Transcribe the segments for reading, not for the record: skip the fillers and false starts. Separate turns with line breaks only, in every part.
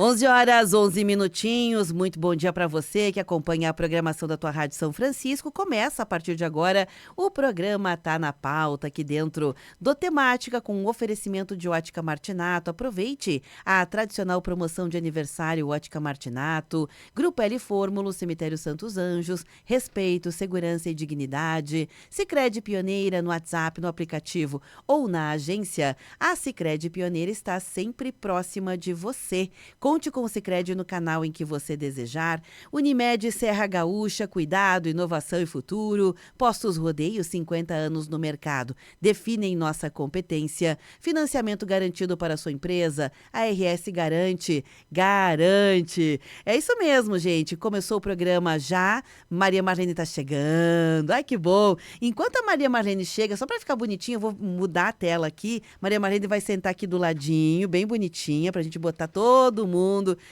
11 horas, 11 minutinhos. Muito bom dia para você que acompanha a programação da tua Rádio São Francisco. Começa a partir de agora o programa Tá na Pauta aqui dentro do Temática com um oferecimento de Ótica Martinato. Aproveite a tradicional promoção de aniversário Ótica Martinato, Grupo L Fórmulo, Cemitério Santos Anjos, respeito, segurança e dignidade. Sicredi Pioneira no WhatsApp, no aplicativo ou na agência. A Sicredi Pioneira está sempre próxima de você. Conte com o Sicredi no canal em que você desejar. Unimed Serra Gaúcha, cuidado, inovação e futuro. Postos Rodeio, 50 anos no mercado. Definem nossa competência. Financiamento garantido para a sua empresa. A RS Garante. Garante. É isso mesmo, gente. Começou o programa já. Maria Marlene está chegando. Ai, que bom. Enquanto a Maria Marlene chega, só para ficar bonitinha, eu vou mudar a tela aqui. Maria Marlene vai sentar aqui do ladinho, bem bonitinha, pra gente botar todo mundo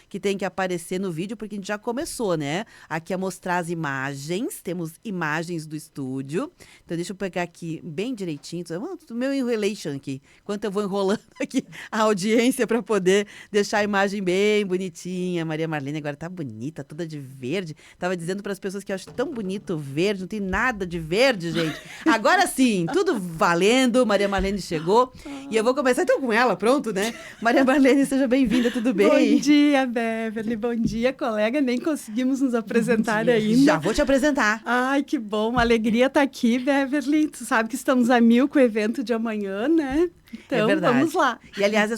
que tem que aparecer no vídeo, porque a gente já começou, né? Aqui a mostrar as imagens, temos imagens do estúdio. Então deixa eu pegar aqui bem direitinho, o meu enrolation aqui, enquanto eu vou enrolando aqui a audiência para poder deixar a imagem bem bonitinha. Maria Marlene agora tá bonita, toda de verde. Tava dizendo para as pessoas que eu acho tão bonito o verde, não tem nada de verde, gente. Agora sim, tudo valendo. Maria Marlene chegou e eu vou começar então com ela, pronto, né? Maria Marlene, seja bem-vinda, tudo bem?
Bom dia, Beverly. Bom dia, colega. Nem conseguimos nos apresentar ainda.
Já vou te apresentar.
Ai, que bom. Uma alegria estar aqui, Beverly. Tu sabe que estamos a mil com o evento de amanhã, né? Então,
é verdade.
Vamos lá.
E, aliás,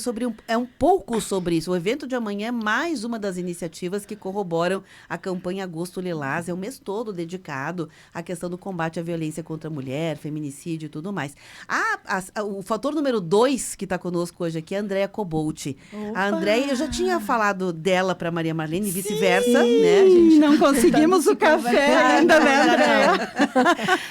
é um pouco sobre isso. O evento de amanhã é mais uma das iniciativas que corroboram a campanha Agosto Lilás. É o mês todo dedicado à questão do combate à violência contra a mulher, feminicídio e tudo mais. O fator número 2 que está conosco hoje aqui é a Andréia Cobolt. A Andréia, eu já tinha falado dela para Maria Marlene e vice-versa, né? A gente
não conseguimos o café ainda, né, Andréia?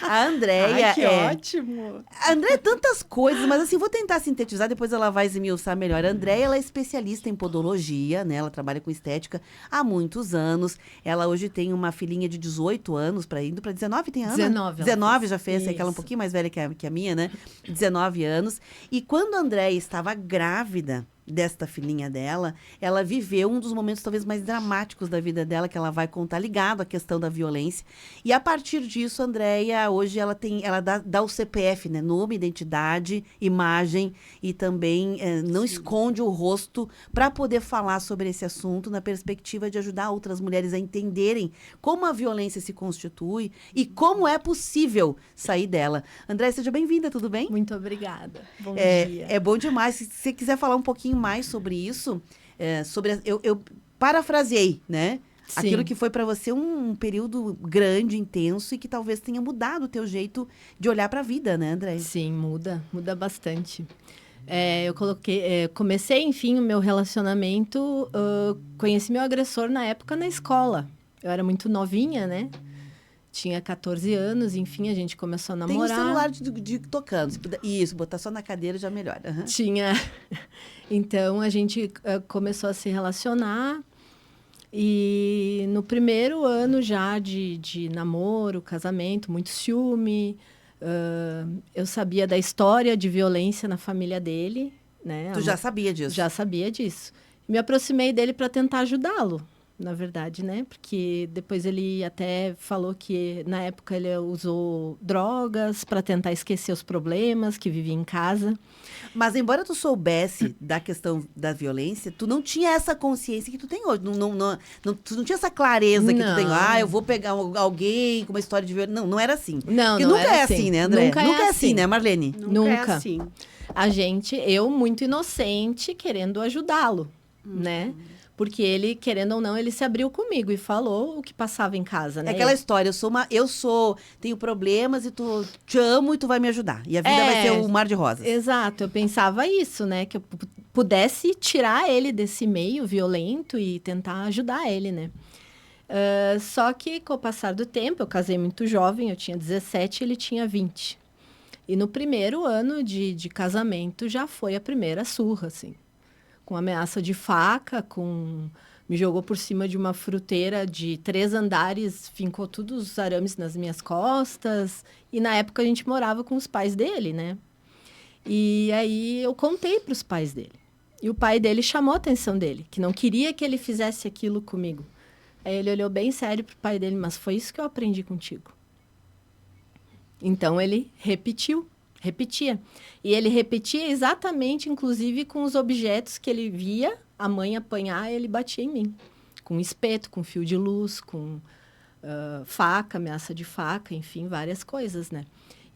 A Andréia
Ai, que ótimo.
A Andréia é tantas coisas, mas assim, vou tentar sintetizar, depois ela vai esmiuçar melhor. A Andréia, ela é especialista em podologia, né? Ela trabalha com estética há muitos anos. Ela hoje tem uma filhinha de 18 anos, indo para 19, tem Ana? 19 já fez, aquela um pouquinho mais velha que a minha, né? 19 anos. E quando a Andréia estava grávida desta filhinha dela, ela viveu um dos momentos talvez mais dramáticos da vida dela, que ela vai contar, ligado à questão da violência. E a partir disso, a Andréia, hoje ela dá o CPF, né? Nome, identidade, imagem, e também não esconde o rosto para poder falar sobre esse assunto na perspectiva de ajudar outras mulheres a entenderem como a violência se constitui e como é possível sair dela. Andréia, seja bem-vinda, tudo bem?
Muito obrigada. Bom dia.
É bom demais. Se você quiser falar um pouquinho mais sobre isso, eu parafraseei, né? Sim. Aquilo que foi para você um período grande, intenso e que talvez tenha mudado o teu jeito de olhar para a vida, né, André?
Sim, muda bastante. Eu comecei, enfim, o meu relacionamento, conheci meu agressor na época na escola. Eu era muito novinha, né? Tinha 14 anos, enfim, a gente começou a namorar.
Tem o celular de tocando. Isso, botar só na cadeira já melhora. Uhum.
Tinha. Então, a gente começou a se relacionar. E no primeiro ano já de namoro, casamento, muito ciúme. Eu sabia da história de violência na família dele, né?
Tu já sabia disso?
Já sabia disso. Me aproximei dele para tentar ajudá-lo. Na verdade, né? Porque depois ele até falou que, na época, ele usou drogas para tentar esquecer os problemas que vivia em casa.
Mas, embora tu soubesse da questão da violência, tu não tinha essa consciência que tu tem hoje. Tu não tinha essa clareza que tu tem. Eu vou pegar alguém com uma história de violência. Não era assim.
Não,
porque
não
nunca
era
é assim, né, André? Nunca é assim, né, Marlene?
Nunca é assim. Eu muito inocente, querendo ajudá-lo, né? Porque ele, querendo ou não, ele se abriu comigo e falou o que passava em casa, né?
É aquela história, tenho problemas e te amo e tu vai me ajudar. E a vida vai ser o mar de rosas.
Exato, eu pensava isso, né? Que eu pudesse tirar ele desse meio violento e tentar ajudar ele, né? Só que, com o passar do tempo, eu casei muito jovem, eu tinha 17 e ele tinha 20. E no primeiro ano de casamento já foi a primeira surra, assim. Com ameaça de faca, me jogou por cima de uma fruteira de 3 andares, fincou todos os arames nas minhas costas. E na época a gente morava com os pais dele, né? E aí eu contei para os pais dele. E o pai dele chamou a atenção dele, que não queria que ele fizesse aquilo comigo. Aí ele olhou bem sério pro pai dele, mas foi isso que eu aprendi contigo. Então ele repetia. E ele repetia exatamente, inclusive, com os objetos que ele via a mãe apanhar, ele batia em mim. Com espeto, com fio de luz, com faca, ameaça de faca, enfim, várias coisas, né?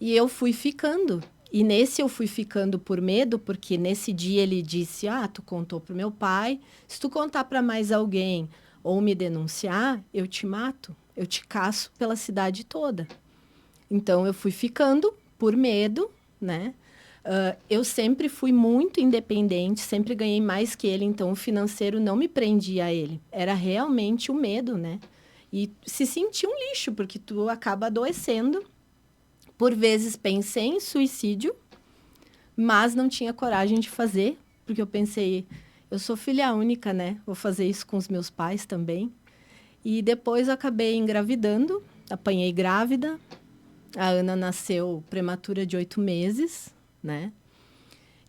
E eu fui ficando. E nesse eu fui ficando por medo, porque nesse dia ele disse, tu contou pro meu pai, se tu contar para mais alguém ou me denunciar, eu te mato, eu te caço pela cidade toda. Então, eu fui ficando por medo, né? Eu sempre fui muito independente, sempre ganhei mais que ele, então o financeiro não me prendia a ele. Era realmente o medo, né? E se sentia um lixo, porque tu acaba adoecendo. Por vezes pensei em suicídio, mas não tinha coragem de fazer, porque eu pensei, eu sou filha única, né? Vou fazer isso com os meus pais também. E depois eu acabei engravidando, apanhei grávida. A Ana nasceu prematura de 8 meses, né?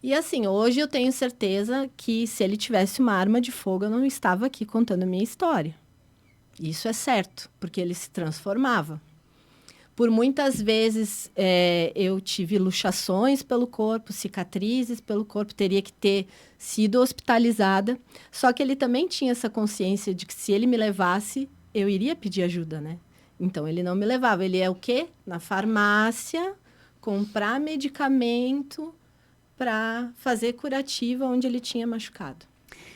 E assim, hoje eu tenho certeza que se ele tivesse uma arma de fogo, eu não estava aqui contando a minha história. Isso é certo, porque ele se transformava. Por muitas vezes eu tive luxações pelo corpo, cicatrizes pelo corpo, teria que ter sido hospitalizada. Só que ele também tinha essa consciência de que se ele me levasse, eu iria pedir ajuda, né? Então, ele não me levava. Ele é o quê? Na farmácia, comprar medicamento para fazer curativa onde ele tinha machucado.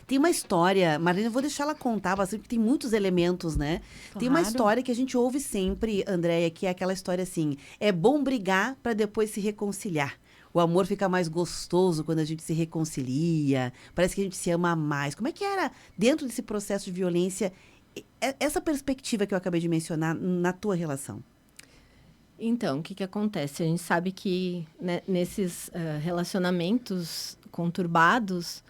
Tem uma história, Marlene, eu vou deixar ela contar bastante, porque tem muitos elementos, né?
Claro.
Tem uma história que a gente ouve sempre, Andréia, que é aquela história assim, é bom brigar para depois se reconciliar. O amor fica mais gostoso quando a gente se reconcilia, parece que a gente se ama mais. Como é que era, dentro desse processo de violência, essa perspectiva que eu acabei de mencionar na tua relação?
Então, o que acontece? A gente sabe que né, nesses relacionamentos conturbados,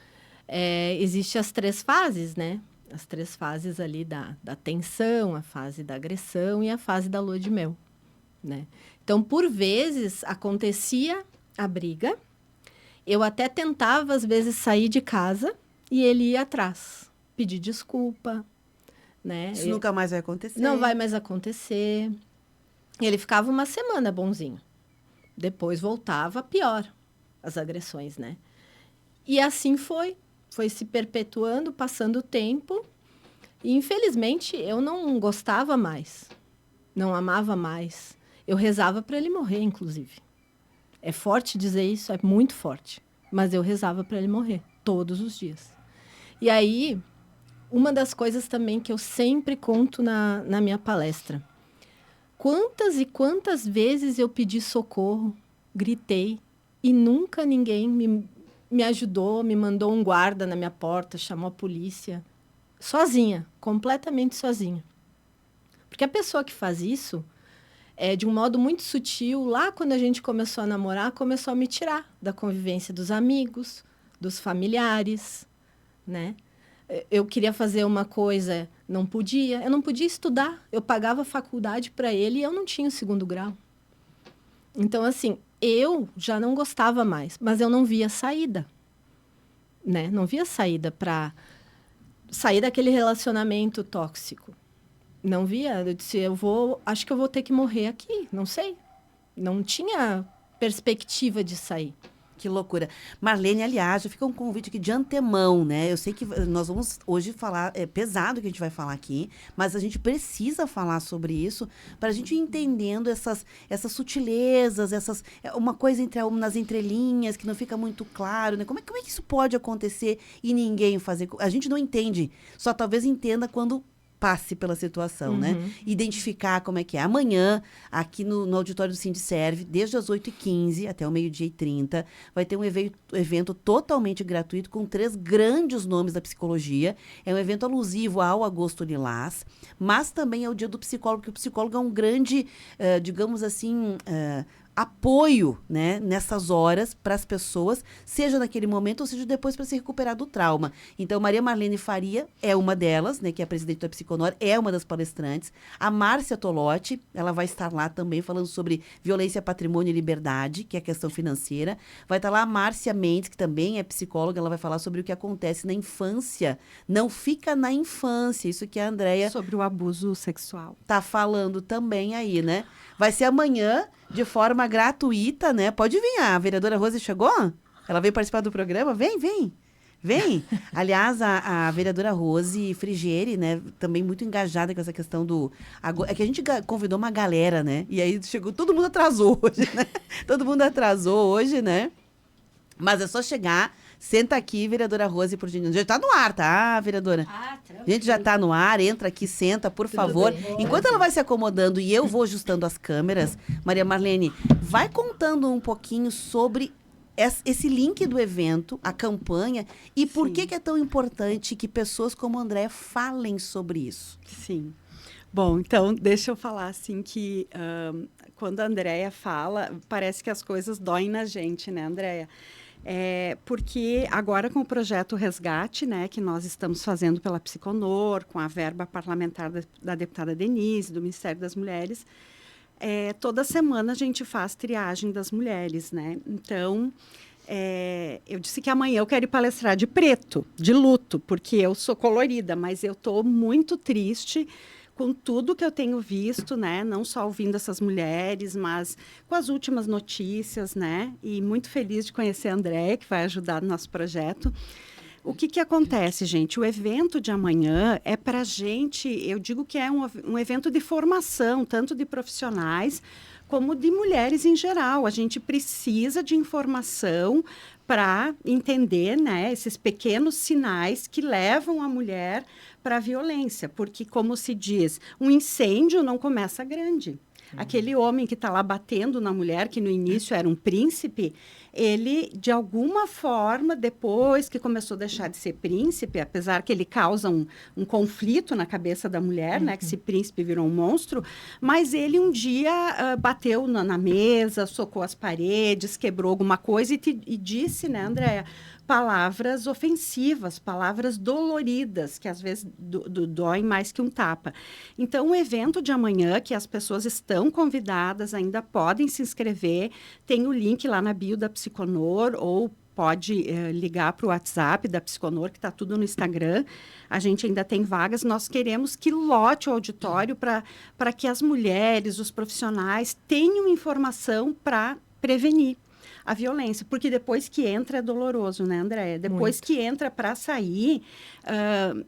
existem as 3 fases, né? As 3 fases ali da tensão, a fase da agressão e a fase da lua de mel, né? Então, por vezes, acontecia a briga. Eu até tentava, às vezes, sair de casa e ele ia atrás, pedir desculpa, né?
Isso nunca mais vai acontecer.
Não vai mais acontecer. Ele ficava uma semana bonzinho. Depois voltava pior as agressões, né? E assim foi. Foi se perpetuando, passando o tempo. E, infelizmente, eu não gostava mais. Não amava mais. Eu rezava para ele morrer, inclusive. É forte dizer isso, é muito forte. Mas eu rezava para ele morrer, todos os dias. E aí, uma das coisas também que eu sempre conto na minha palestra. Quantas e quantas vezes eu pedi socorro, gritei, e nunca ninguém me ajudou, me mandou um guarda na minha porta, chamou a polícia. Sozinha, completamente sozinha. Porque a pessoa que faz isso, de um modo muito sutil, lá quando a gente começou a namorar, começou a me tirar da convivência dos amigos, dos familiares, né? Eu queria fazer uma coisa, não podia. Eu não podia estudar. Eu pagava faculdade para ele e eu não tinha o 2º grau. Então, assim, eu já não gostava mais, mas eu não via saída, né? Não via saída para sair daquele relacionamento tóxico. Não via. Eu disse, acho que eu vou ter que morrer aqui, não sei. Não tinha perspectiva de sair.
Que loucura. Marlene, aliás, já fica um convite aqui de antemão, né? Eu sei que nós vamos hoje falar, é pesado o que a gente vai falar aqui, mas a gente precisa falar sobre isso para a gente ir entendendo essas sutilezas, uma coisa nas entrelinhas que não fica muito claro, né? Como é que isso pode acontecer e ninguém fazer? A gente não entende, só talvez entenda quando passe pela situação, né? Identificar como é que é. Amanhã, aqui no auditório do Sindicerve, desde as 8h15 até o 12h30, vai ter um evento totalmente gratuito com 3 grandes nomes da psicologia. É um evento alusivo ao Agosto Lilás, mas também é o dia do psicólogo, porque o psicólogo é um grande, digamos assim, apoio, né, nessas horas para as pessoas, seja naquele momento ou seja depois para se recuperar do trauma. Então, Maria Marlene Faria é uma delas, né, que é a presidente da Psiconor, é uma das palestrantes. A Márcia Tolotti, ela vai estar lá também falando sobre violência, patrimônio e liberdade, que é a questão financeira. Vai estar lá a Márcia Mendes, que também é psicóloga, ela vai falar sobre o que acontece na infância. Não fica na infância, isso que a Andréia...
Sobre o abuso sexual.
Tá falando também aí, né? Vai ser amanhã, de forma gratuita, né? Pode vir, a vereadora Rose chegou? Ela veio participar do programa? Vem. Aliás, a vereadora Rose Frigieri, né? Também muito engajada com essa questão do... É que a gente convidou uma galera, né? E aí chegou, todo mundo atrasou hoje, né? Todo mundo atrasou hoje, né? Mas é só chegar... Senta aqui, vereadora Rose, por gentileza. Já está no ar, tá, vereadora? A gente já está no ar, entra aqui, senta, por favor. Enquanto ela vai se acomodando e eu vou ajustando as câmeras, Maria Marlene, vai contando um pouquinho sobre esse link do evento, a campanha, e por que é tão importante que pessoas como a Andréia falem sobre isso.
Sim. Bom, então, deixa eu falar assim que quando a Andréia fala, parece que as coisas doem na gente, né, Andréia? Porque agora com o projeto Resgate, né, que nós estamos fazendo pela Psiconor, com a verba parlamentar da deputada Denise, do Ministério das Mulheres, toda semana a gente faz triagem das mulheres, né? Então, eu disse que amanhã eu quero ir palestrar de preto, de luto, porque eu sou colorida, mas eu estou muito triste com tudo que eu tenho visto, né? Não só ouvindo essas mulheres, mas com as últimas notícias, né? E muito feliz de conhecer a Andréia, que vai ajudar no nosso projeto. O que acontece, gente? O evento de amanhã é para a gente, eu digo que é um evento de formação, tanto de profissionais como de mulheres em geral. A gente precisa de informação para entender, né, esses pequenos sinais que levam a mulher para a violência. Porque, como se diz, um incêndio não começa grande. Aquele homem que está lá batendo na mulher, que no início era um príncipe, ele, de alguma forma, depois que começou a deixar de ser príncipe, apesar que ele causa um conflito na cabeça da mulher, né, que esse príncipe virou um monstro, mas ele um dia bateu na mesa, socou as paredes, quebrou alguma coisa e disse, né, Andréia, palavras ofensivas, palavras doloridas, que às vezes doem mais que um tapa. Então, o evento de amanhã, que as pessoas estão convidadas, ainda podem se inscrever, tem o link lá na bio da Psiconor, ou pode ligar para o WhatsApp da Psiconor, que está tudo no Instagram. A gente ainda tem vagas. Nós queremos que lote o auditório para que as mulheres, os profissionais, tenham informação para prevenir a violência, porque depois que entra é doloroso, né, Andréia? Depois que entra para sair,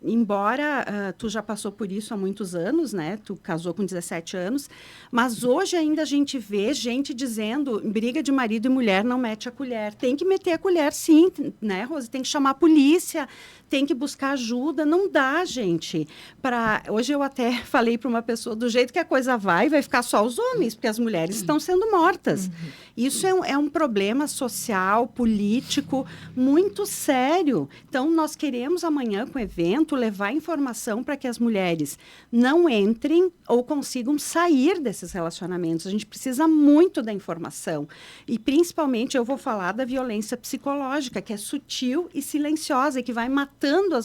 embora tu já passou por isso há muitos anos, né? Tu casou com 17 anos, mas hoje ainda a gente vê gente dizendo, briga de marido e mulher não mete a colher. Tem que meter a colher, sim, né, Rose? Tem que chamar a polícia, tem que buscar ajuda. Não dá, gente. Hoje eu até falei para uma pessoa, do jeito que a coisa vai ficar só os homens, porque as mulheres estão sendo mortas. Isso é um problema social, político, muito sério. Então, nós queremos amanhã, com o evento, levar informação para que as mulheres não entrem ou consigam sair desses relacionamentos. A gente precisa muito da informação. E, principalmente, eu vou falar da violência psicológica, que é sutil e silenciosa, e que vai matando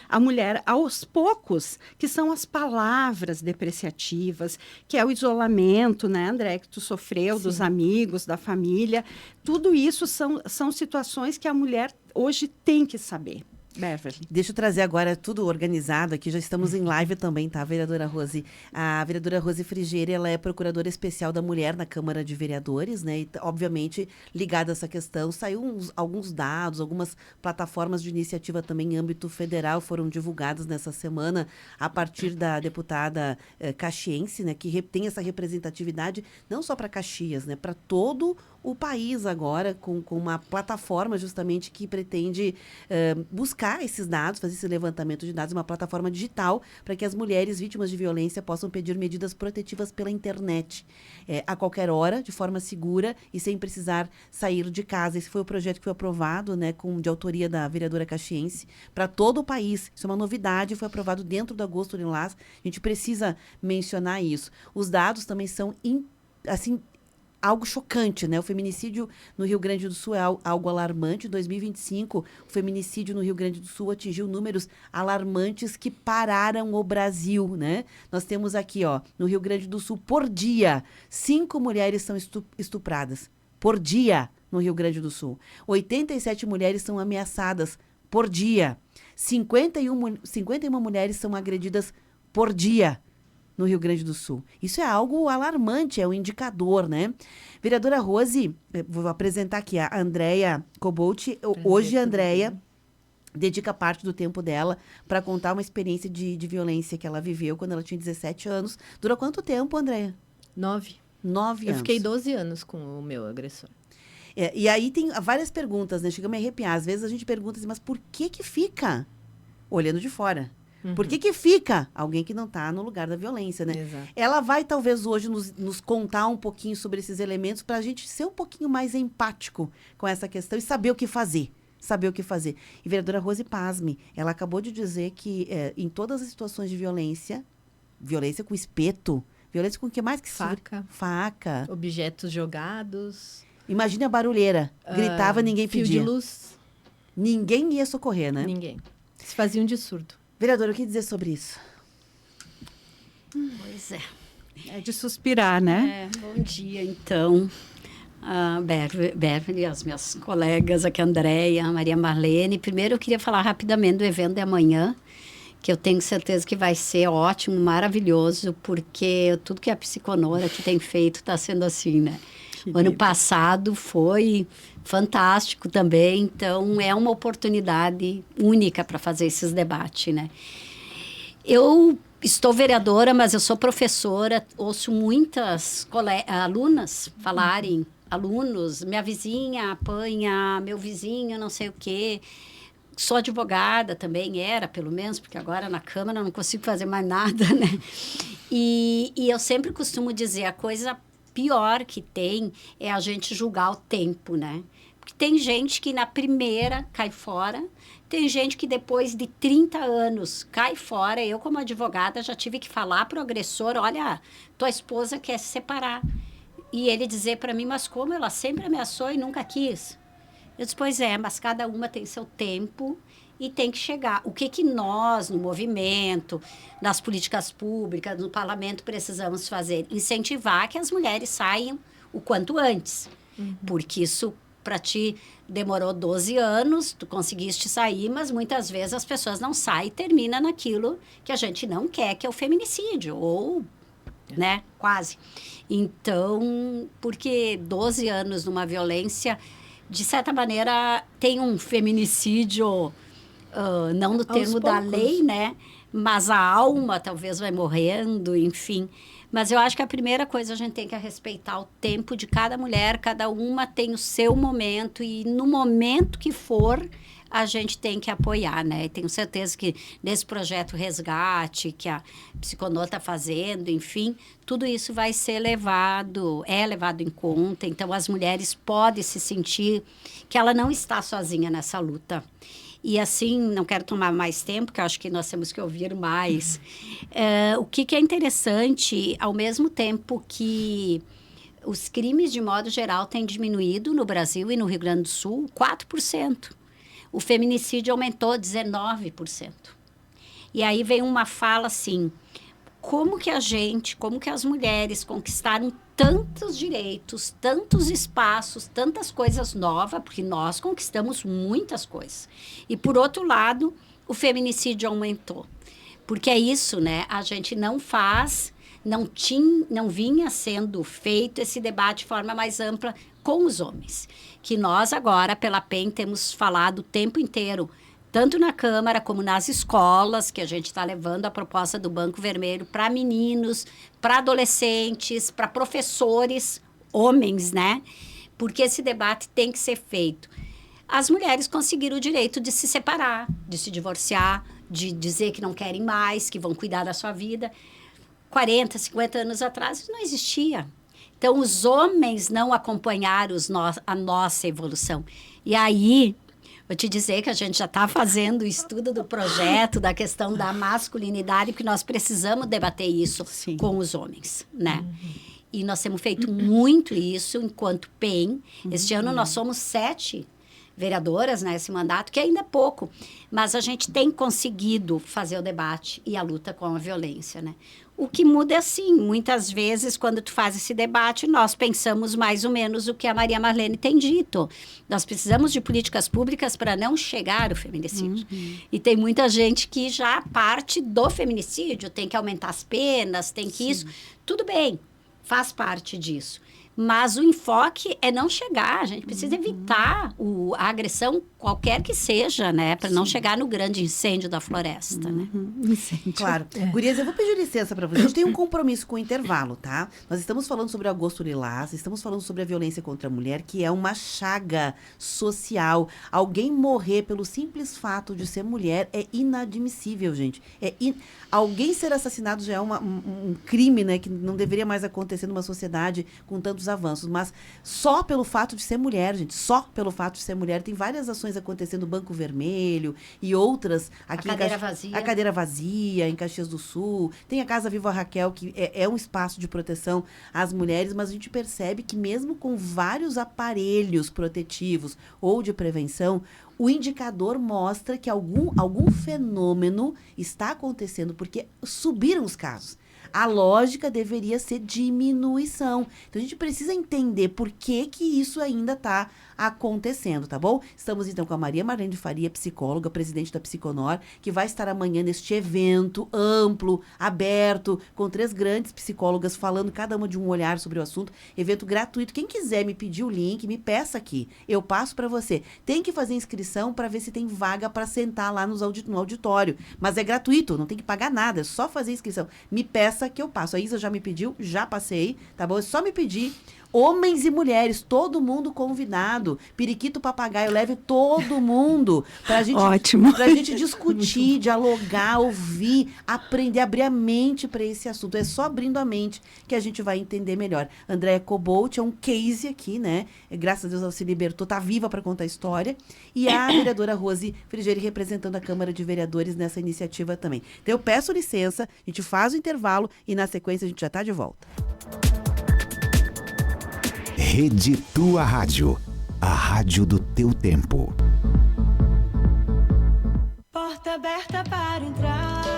a mulher aos poucos, que são as palavras depreciativas, que é o isolamento, né, André, que tu sofreu, dos amigos, da família. Tudo isso são situações que a mulher hoje tem que saber. Beverly.
Deixa eu trazer agora tudo organizado aqui, já estamos em live também, tá, vereadora Rose? A vereadora Rose Frigieri, ela é procuradora especial da mulher na Câmara de Vereadores, né, e obviamente ligada a essa questão, saiu alguns dados, algumas plataformas de iniciativa também em âmbito federal foram divulgadas nessa semana, a partir da deputada caxiense, né, que tem essa representatividade não só para Caxias, né, para todo o país agora, com uma plataforma justamente que pretende buscar esses dados, fazer esse levantamento de dados, uma plataforma digital para que as mulheres vítimas de violência possam pedir medidas protetivas pela internet, a qualquer hora, de forma segura e sem precisar sair de casa. Esse foi o projeto que foi aprovado, né, de autoria da vereadora caxiense, para todo o país. Isso é uma novidade, foi aprovado dentro do Agosto Lilás. A gente precisa mencionar isso. Os dados também são, assim, algo chocante, né? O feminicídio no Rio Grande do Sul é algo alarmante. Em 2025, o feminicídio no Rio Grande do Sul atingiu números alarmantes que pararam o Brasil, né? Nós temos aqui, ó, no Rio Grande do Sul, por dia, 5 mulheres são estupradas. Por dia, no Rio Grande do Sul. 87 mulheres são ameaçadas por dia. 51 mulheres são agredidas por dia no Rio Grande do Sul. Isso é algo alarmante, é um indicador, né? Vereadora Rose, vou apresentar aqui a Andréia Cobalt. Hoje a Andréia dedica parte do tempo dela para contar uma experiência de violência que ela viveu quando ela tinha 17 anos. Dura quanto tempo, Andréia?
9.
9 anos.
Eu fiquei 12 anos com o meu agressor.
E aí tem várias perguntas, né? Chega a me arrepiar. Às vezes a gente pergunta assim, mas por que fica? Olhando de fora. Por que fica alguém que não está no lugar da violência, né?
Exato.
Ela vai, talvez, hoje nos contar um pouquinho sobre esses elementos para a gente ser um pouquinho mais empático com essa questão e saber o que fazer. Saber o que fazer. E vereadora Rose, pasme, ela acabou de dizer que em todas as situações de violência com espeto, violência com o que mais que faca.
Objetos jogados.
Imagine a barulheira. Gritava, ninguém
fio
pedia.
de luz.
Ninguém ia socorrer, né?
Ninguém. Se faziam de surdo.
Vereadora, o que dizer sobre isso?
Pois é.
É de suspirar, né?
Bom dia, então. Beverly, as minhas colegas aqui, a Andréia, a Maria Marlene. Primeiro, eu queria falar rapidamente do evento de amanhã, que eu tenho certeza que vai ser ótimo, maravilhoso, porque tudo que a Psiconor aqui tem feito está sendo assim, né? O ano passado foi fantástico também, então é uma oportunidade única para fazer esses debates, né? Eu estou vereadora, mas eu sou professora, ouço muitas alunas falarem, alunos, minha vizinha apanha, meu vizinho não sei o quê. Sou advogada também, era pelo menos, porque agora na Câmara eu não consigo fazer mais nada, né? E eu sempre costumo dizer, a coisa pior que tem é a gente julgar o tempo, né? Porque tem gente que na primeira cai fora, tem gente que depois de 30 anos cai fora. Eu, como advogada, já tive que falar para o agressor, olha, tua esposa quer se separar. E ele dizer para mim, mas como? Ela sempre ameaçou e nunca quis. Eu disse, pois é, mas cada uma tem seu tempo e tem que chegar. O que nós, no movimento, nas políticas públicas, no parlamento, precisamos fazer? Incentivar que as mulheres saiam o quanto antes. Porque isso, para ti, demorou 12 anos, tu conseguiste sair, mas muitas vezes as pessoas não saem e terminam naquilo que a gente não quer, que é o feminicídio, ou, né, quase. Então, porque 12 anos numa violência, de certa maneira, tem um feminicídio... não no termo da lei, né? Mas a alma talvez vai morrendo, enfim. Mas eu acho que a primeira coisa a gente tem que respeitar o tempo de cada mulher, cada uma tem o seu momento e no momento que for, a gente tem que apoiar, né? E tenho certeza que nesse projeto Resgate, que a Psiconor está fazendo, enfim, tudo isso vai ser levado em conta. Então, as mulheres podem se sentir que ela não está sozinha nessa luta. E assim, não quero tomar mais tempo, porque eu acho que nós temos que ouvir mais. O que é interessante, ao mesmo tempo que os crimes, de modo geral, têm diminuído no Brasil e no Rio Grande do Sul, 4%. O feminicídio aumentou 19%. E aí vem uma fala assim, como que as mulheres conquistaram tantos direitos, tantos espaços, tantas coisas novas, porque nós conquistamos muitas coisas. E, por outro lado, o feminicídio aumentou. Porque é isso, né? A gente não vinha sendo feito esse debate de forma mais ampla com os homens. Que nós agora, pela PEN, temos falado o tempo inteiro, tanto na Câmara como nas escolas, que a gente está levando a proposta do Banco Vermelho para meninos, para adolescentes, para professores, homens, né? Porque esse debate tem que ser feito. As mulheres conseguiram o direito de se separar, de se divorciar, de dizer que não querem mais, que vão cuidar da sua vida. 40, 50 anos atrás, isso não existia. Então, os homens não acompanharam a nossa evolução. E aí... Vou te dizer que a gente já está fazendo o estudo do projeto, da questão da masculinidade, porque nós precisamos debater isso com os homens, né? E nós temos feito muito isso enquanto PEN. Este ano nós somos 7 vereadoras nesse mandato, que ainda é pouco. Mas a gente tem conseguido fazer o debate e a luta com a violência, né? O que muda é assim, muitas vezes, quando tu faz esse debate, nós pensamos mais ou menos o que a Maria Marlene tem dito. Nós precisamos de políticas públicas para não chegar ao feminicídio. E tem muita gente que já parte do feminicídio, tem que aumentar as penas, tem que isso. Tudo bem, faz parte disso. Mas o enfoque é não chegar, a gente precisa evitar a agressão, qualquer que seja, né? Para não chegar no grande incêndio da floresta, né?
Incêndio.
Claro. Gurias, eu vou pedir licença para vocês. A gente tem um compromisso com o intervalo, tá? Nós estamos falando sobre o Agosto Lilás, estamos falando sobre a violência contra a mulher, que é uma chaga social. Alguém morrer pelo simples fato de ser mulher é inadmissível, gente. Alguém ser assassinado já é um crime, né? Que não deveria mais acontecer numa sociedade com tantos avanços, mas só pelo fato de ser mulher, gente, só pelo fato de ser mulher, tem várias ações acontecendo no Banco Vermelho e outras aqui
a cadeira vazia.
A cadeira vazia em Caxias do Sul, tem a Casa Viva Raquel, que é um espaço de proteção às mulheres, mas a gente percebe que mesmo com vários aparelhos protetivos ou de prevenção, o indicador mostra que algum fenômeno está acontecendo, porque subiram os casos. A lógica deveria ser diminuição. Então, a gente precisa entender por que isso ainda está acontecendo, tá bom? Estamos, então, com a Maria Marlene Faria, psicóloga, presidente da Psiconor, que vai estar amanhã neste evento amplo, aberto, com 3 grandes psicólogas falando cada uma de um olhar sobre o assunto. Evento gratuito. Quem quiser me pedir o link, me peça aqui. Eu passo para você. Tem que fazer inscrição para ver se tem vaga para sentar lá no auditório. Mas é gratuito, não tem que pagar nada, é só fazer inscrição. Me peça que eu passo. A Isa já me pediu, já passei, tá bom? É só me pedir. Homens e mulheres, todo mundo convidado. Periquito, papagaio, leve todo mundo pra gente,
Ótimo.
Pra gente discutir, dialogar, ouvir, aprender, abrir a mente para esse assunto. É só abrindo a mente que a gente vai entender melhor. Andréa Cobolt é um case aqui, né? Graças a Deus ela se libertou, tá viva para contar a história. E a vereadora Rose Frigeri representando a Câmara de Vereadores nessa iniciativa também. Então eu peço licença, a gente faz o intervalo e na sequência a gente já tá de volta.
Rede Tua Rádio, a rádio do teu tempo.
Porta aberta para entrar.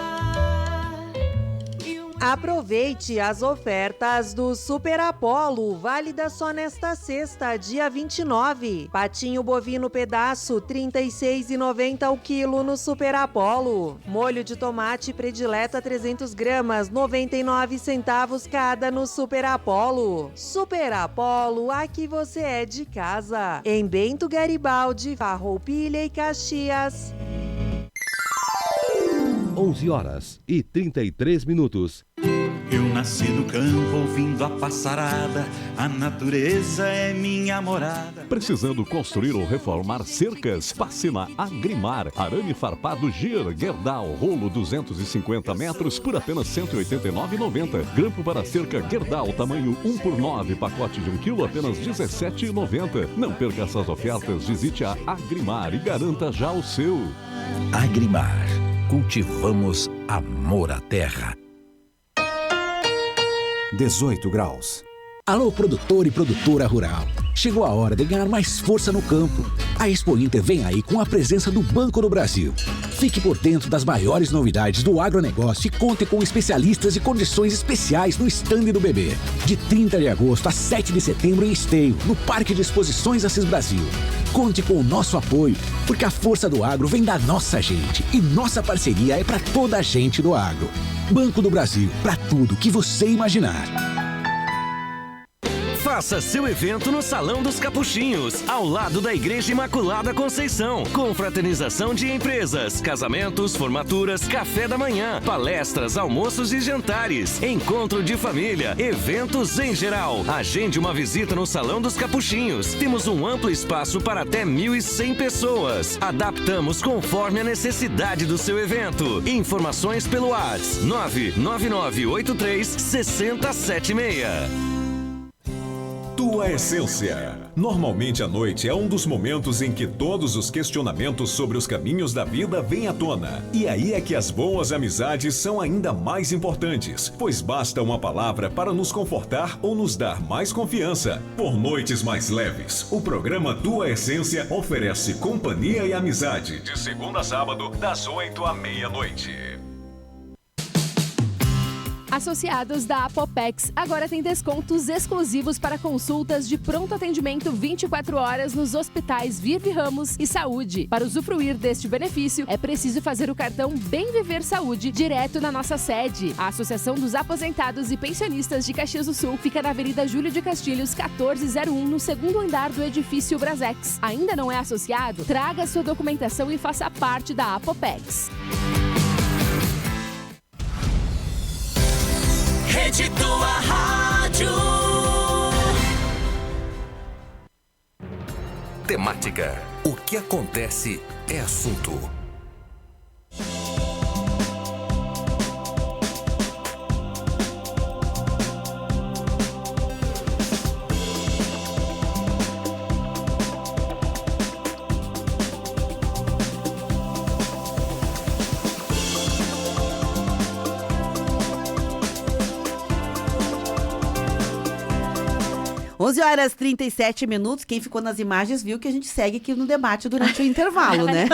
Aproveite as ofertas do Super Apollo, válida só nesta sexta, dia 29. Patinho bovino pedaço, R$ 36,90 o quilo no Super Apollo. Molho de tomate predileta 300 gramas, 99 centavos cada no Super Apollo. Super Apollo, aqui você é de casa. Em Bento Garibaldi, Farroupilha e Caxias.
11h33.
Eu nasci no campo ouvindo a passarada, a natureza é minha morada.
Precisando construir ou reformar cercas? Passe na Agrimar. Arame farpado Gir, Gerdau, rolo 250 metros por apenas R$ 189,90. Grampo para cerca Gerdau, tamanho 1x9, pacote de 1 kg, apenas R$ 17,90. Não perca essas ofertas, visite a Agrimar e garanta já o seu.
Agrimar. Cultivamos amor à terra. 18 graus.
Alô, produtor e produtora rural. Chegou a hora de ganhar mais força no campo. A Expo Inter vem aí com a presença do Banco do Brasil. Fique por dentro das maiores novidades do agronegócio e conte com especialistas e condições especiais no estande do BB. De 30 de agosto a 7 de setembro em Esteio, no Parque de Exposições Assis Brasil. Conte com o nosso apoio, porque a força do agro vem da nossa gente e nossa parceria é para toda a gente do agro. Banco do Brasil, para tudo que você imaginar.
Faça seu evento no Salão dos Capuchinhos, ao lado da Igreja Imaculada Conceição. Confraternização de empresas, casamentos, formaturas, café da manhã, palestras, almoços e jantares, encontro de família, eventos em geral. Agende uma visita no Salão dos Capuchinhos. Temos um amplo espaço para até 1.100 pessoas. Adaptamos conforme a necessidade do seu evento. Informações pelo WhatsApp 99983 6076.
Tua essência. Normalmente, a noite é um dos momentos em que todos os questionamentos sobre os caminhos da vida vêm à tona. E aí é que as boas amizades são ainda mais importantes, pois basta uma palavra para nos confortar ou nos dar mais confiança. Por noites mais leves, o programa Tua Essência oferece companhia e amizade, de segunda a sábado, das 8 à meia-noite.
Associados da Apopex agora têm descontos exclusivos para consultas de pronto atendimento 24 horas nos hospitais Virve Ramos e Saúde. Para usufruir deste benefício, é preciso fazer o cartão Bem Viver Saúde direto na nossa sede. A Associação dos Aposentados e Pensionistas de Caxias do Sul fica na Avenida Júlio de Castilhos, 1401, no segundo andar do edifício Brasex. Ainda não é associado? Traga sua documentação e faça parte da Apopex.
Rede Tua Rádio.
Temática. O que acontece é assunto.
Horas 37 minutos. Quem ficou nas imagens viu que a gente segue aqui no debate durante o intervalo, né?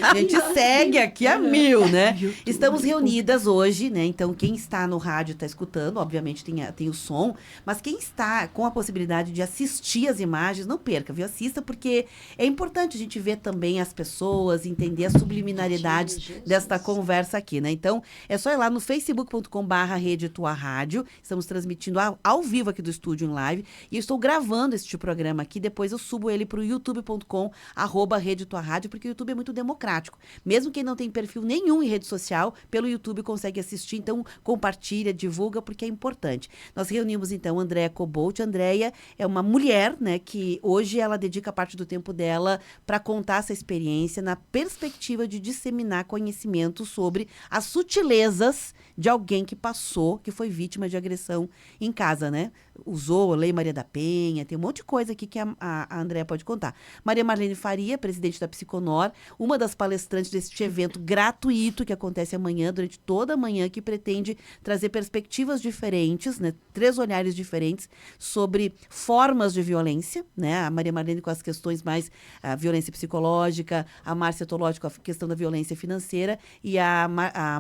A gente segue aqui a mil, né? Estamos reunidas hoje, né? Então, quem está no rádio está escutando, obviamente tem o som, mas quem está com a possibilidade de assistir as imagens, não perca, viu? Assista, porque é importante a gente ver também as pessoas, entender as subliminaridades desta conversa aqui, né? Então, é só ir lá no facebook.com/Rede Tua Rádio. Estamos transmitindo ao vivo aqui do estúdio em live. E eu estou gravando este programa aqui, depois eu subo ele para o youtube.com/Rede Tua Rádio, porque o YouTube é muito democrático. Mesmo quem não tem perfil nenhum em rede social, pelo YouTube consegue assistir, então compartilha, divulga, porque é importante. Nós reunimos, então, Andréia Cobalt. Andréia é uma mulher, né, que hoje ela dedica parte do tempo dela para contar essa experiência na perspectiva de disseminar conhecimento sobre as sutilezas de alguém que passou, que foi vítima de agressão em casa, né? Usou a Lei Maria da Penha, tem um monte de coisa aqui que a Andréia pode contar. Maria Marlene Faria, presidente da Psiconor, uma das palestrantes deste evento gratuito que acontece amanhã, durante toda a manhã, que pretende trazer perspectivas diferentes, né? 3 olhares diferentes sobre formas de violência, né? A Maria Marlene com as questões mais violência psicológica, a Márcia Tolotti com a questão da violência financeira e a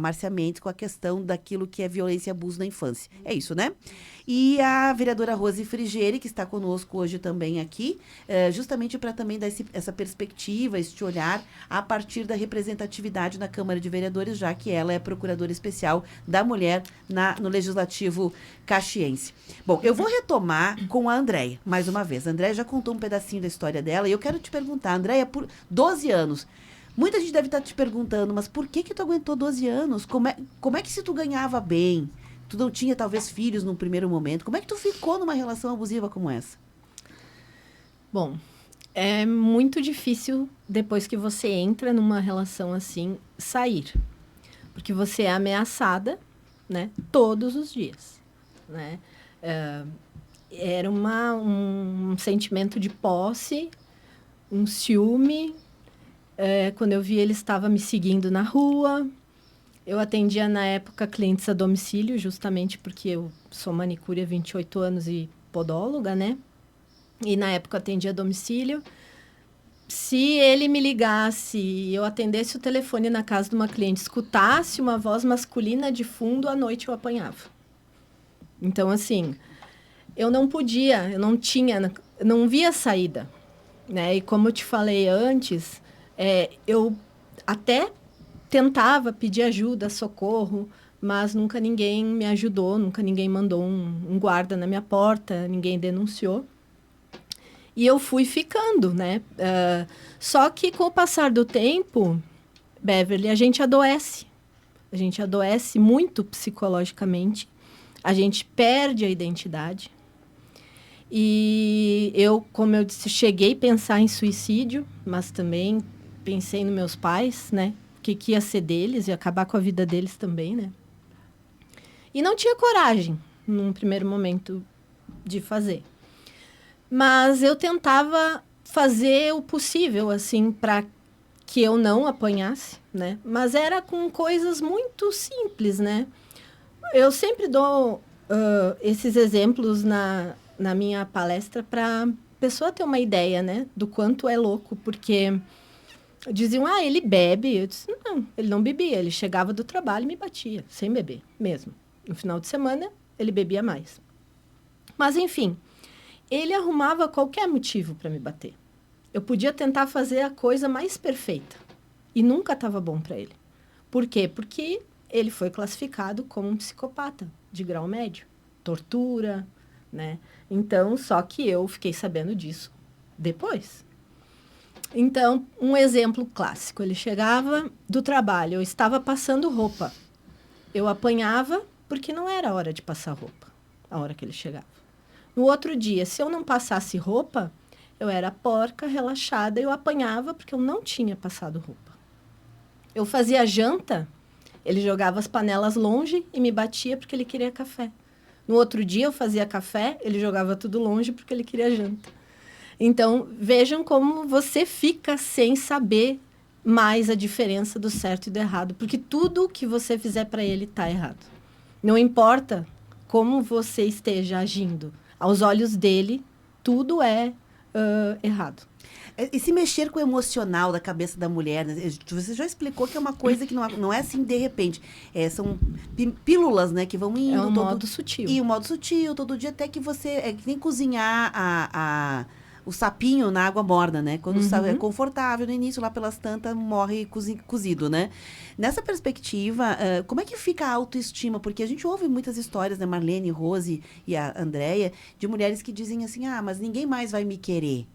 Márcia Mendes com a questão daquilo que é violência e abuso na infância. É isso, né? E a vereadora Rose Frigieri, que está conosco hoje também aqui, justamente para também dar essa perspectiva, este olhar, a partir da representatividade na Câmara de Vereadores, já que ela é procuradora especial da mulher no Legislativo caxiense. Bom, eu vou retomar com a Andréia, mais uma vez. A Andréia já contou um pedacinho da história dela, e eu quero te perguntar, Andréia, por 12 anos, muita gente deve estar te perguntando, mas por que tu aguentou 12 anos? Como é que se tu ganhava bem, tu não tinha talvez filhos num primeiro momento, como é que tu ficou numa relação abusiva como essa?
Bom, é muito difícil, depois que você entra numa relação assim, sair. Porque você é ameaçada, né, todos os dias, né? Era um sentimento de posse, um ciúme. Quando eu vi, ele estava me seguindo na rua. Eu atendia, na época, clientes a domicílio, justamente porque eu sou manicure há 28 anos e podóloga, né? E, na época, eu atendia a domicílio. Se ele me ligasse e eu atendesse o telefone na casa de uma cliente, escutasse uma voz masculina de fundo, à noite eu apanhava. Então, assim, eu não podia, eu não via saída, né? E como eu te falei antes, eu até tentava pedir ajuda, socorro, mas nunca ninguém me ajudou, nunca ninguém mandou um guarda na minha porta, ninguém denunciou. E eu fui ficando, né? Só que com o passar do tempo, Beverly, a gente adoece. A gente adoece muito psicologicamente. A gente perde a identidade. E eu, como eu disse, cheguei a pensar em suicídio, mas também pensei nos meus pais, né? Que ia ser deles e acabar com a vida deles também, né? E não tinha coragem, num primeiro momento, de fazer. Mas eu tentava fazer o possível, assim, para que eu não apanhasse, né? Mas era com coisas muito simples, né? Eu sempre dou esses exemplos na minha palestra para a pessoa ter uma ideia, né? Do quanto é louco, porque diziam, ele bebe. Eu disse, não, ele não bebia. Ele chegava do trabalho e me batia, sem beber, mesmo. No final de semana, ele bebia mais. Mas, enfim, ele arrumava qualquer motivo para me bater. Eu podia tentar fazer a coisa mais perfeita. E nunca estava bom para ele. Por quê? Porque ele foi classificado como um psicopata de grau médio. Tortura, né? Então, só que eu fiquei sabendo disso depois. Então, um exemplo clássico. Ele chegava do trabalho, eu estava passando roupa. Eu apanhava porque não era hora de passar roupa, a hora que ele chegava. No outro dia, se eu não passasse roupa, eu era porca, relaxada, eu apanhava porque eu não tinha passado roupa. Eu fazia janta, ele jogava as panelas longe e me batia porque ele queria café. No outro dia, eu fazia café, ele jogava tudo longe porque ele queria janta. Então, vejam como você fica sem saber mais a diferença do certo e do errado, porque tudo que você fizer para ele está errado. Não importa como você esteja agindo, aos olhos dele, tudo é errado.
E se mexer com o emocional da cabeça da mulher, né? Você já explicou que é uma coisa que não é assim de repente. São pílulas, né, que vão indo.
É um modo sutil.
E um modo sutil, todo dia, até que você... É que nem cozinhar o sapinho na água morna, né? Quando é confortável, no início, lá pelas tantas, morre cozido, né? Nessa perspectiva, como é que fica a autoestima? Porque a gente ouve muitas histórias, né? Marlene, Rose e a Andréia, de mulheres que dizem assim, mas ninguém mais vai me querer.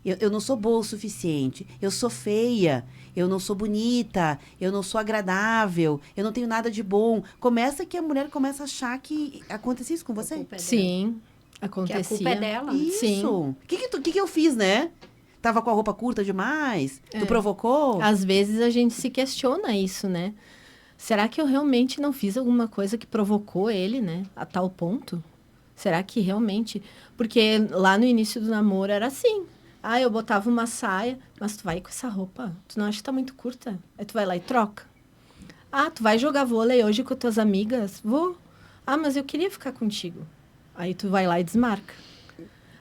Eu não sou boa o suficiente, eu sou feia, eu não sou bonita, eu não sou agradável, eu não tenho nada de bom. Começa que a mulher começa a achar que... Acontece isso com você?
Sim, acontecia.
Que a culpa é dela.
Isso.
Sim.
O que eu fiz, né? Tava com a roupa curta demais? Tu provocou?
Às vezes a gente se questiona isso, né? Será que eu realmente não fiz alguma coisa que provocou ele, né? A tal ponto? Será que realmente... Porque lá no início do namoro era assim. Eu botava uma saia, mas tu vai com essa roupa, tu não acha que tá muito curta? Aí tu vai lá e troca. Tu vai jogar vôlei hoje com tuas amigas? Vou. Mas eu queria ficar contigo. Aí tu vai lá e desmarca.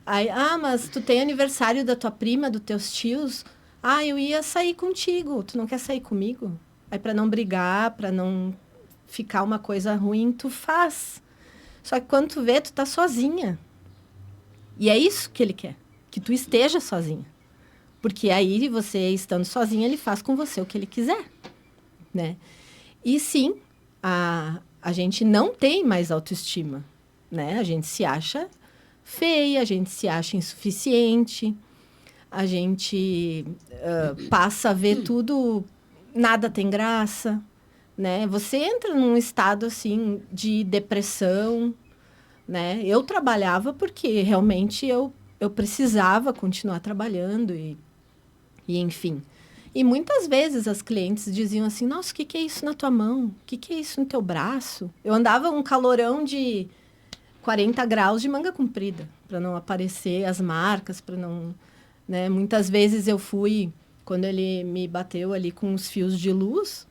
Aí, mas tu tem aniversário da tua prima, dos teus tios? Eu ia sair contigo, tu não quer sair comigo? Aí para não brigar, para não ficar uma coisa ruim, tu faz. Só que quando tu vê, tu tá sozinha. E é isso que ele quer. Que tu esteja sozinha. Porque aí, você estando sozinha, ele faz com você o que ele quiser, né? E sim, a gente não tem mais autoestima, né? A gente se acha feia, a gente se acha insuficiente, a gente passa a ver tudo, nada tem graça, né? Você entra num estado, assim, de depressão, né? Eu trabalhava porque realmente eu precisava continuar trabalhando e enfim. E muitas vezes as clientes diziam assim, nossa, o que é isso na tua mão? O que é isso no teu braço? Eu andava um calorão de 40 graus de manga comprida, para não aparecer as marcas, para não... né? Muitas vezes eu fui, quando ele me bateu ali com os fios de luz,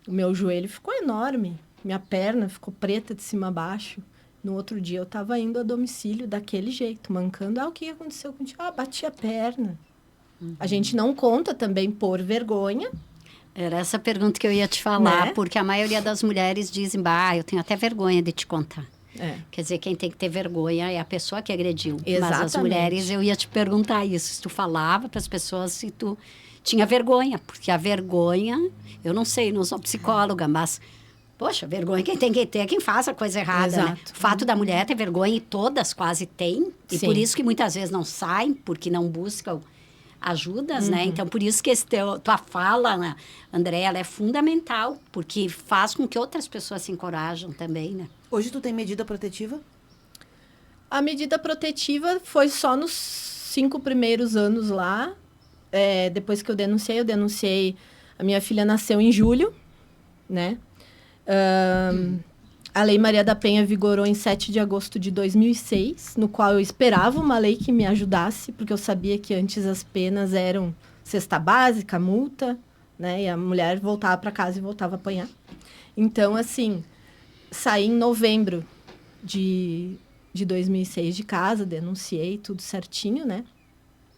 o meu joelho ficou enorme, minha perna ficou preta de cima a baixo. No outro dia, eu estava indo a domicílio daquele jeito, mancando. O que aconteceu contigo? Bati a perna. A gente não conta também por vergonha.
Era essa pergunta que eu ia te falar,
né?
Porque a maioria das mulheres dizem, eu tenho até vergonha de te contar. Quer dizer, quem tem que ter vergonha é a pessoa que agrediu.
Exatamente.
Mas as mulheres, eu ia te perguntar isso. Se tu falava para as pessoas se tu tinha vergonha. Porque a vergonha, eu não sei, não sou psicóloga, mas... Poxa, vergonha quem tem que ter é quem faz a coisa errada, né? O fato da mulher ter vergonha, e todas quase têm, e por isso que muitas vezes não saem, porque não buscam ajudas, né? Então, por isso que tua fala, né, André, ela é fundamental, porque faz com que outras pessoas se encorajam também, né?
Hoje tu tem medida protetiva?
A medida protetiva foi só nos 5 primeiros anos lá. Depois que eu denunciei, a minha filha nasceu em julho, né? A Lei Maria da Penha vigorou em 7 de agosto de 2006, no qual eu esperava uma lei que me ajudasse, porque eu sabia que antes as penas eram cesta básica, multa, né? E a mulher voltava para casa e voltava a apanhar. Então, assim, saí em novembro de 2006 de casa, denunciei tudo certinho, né?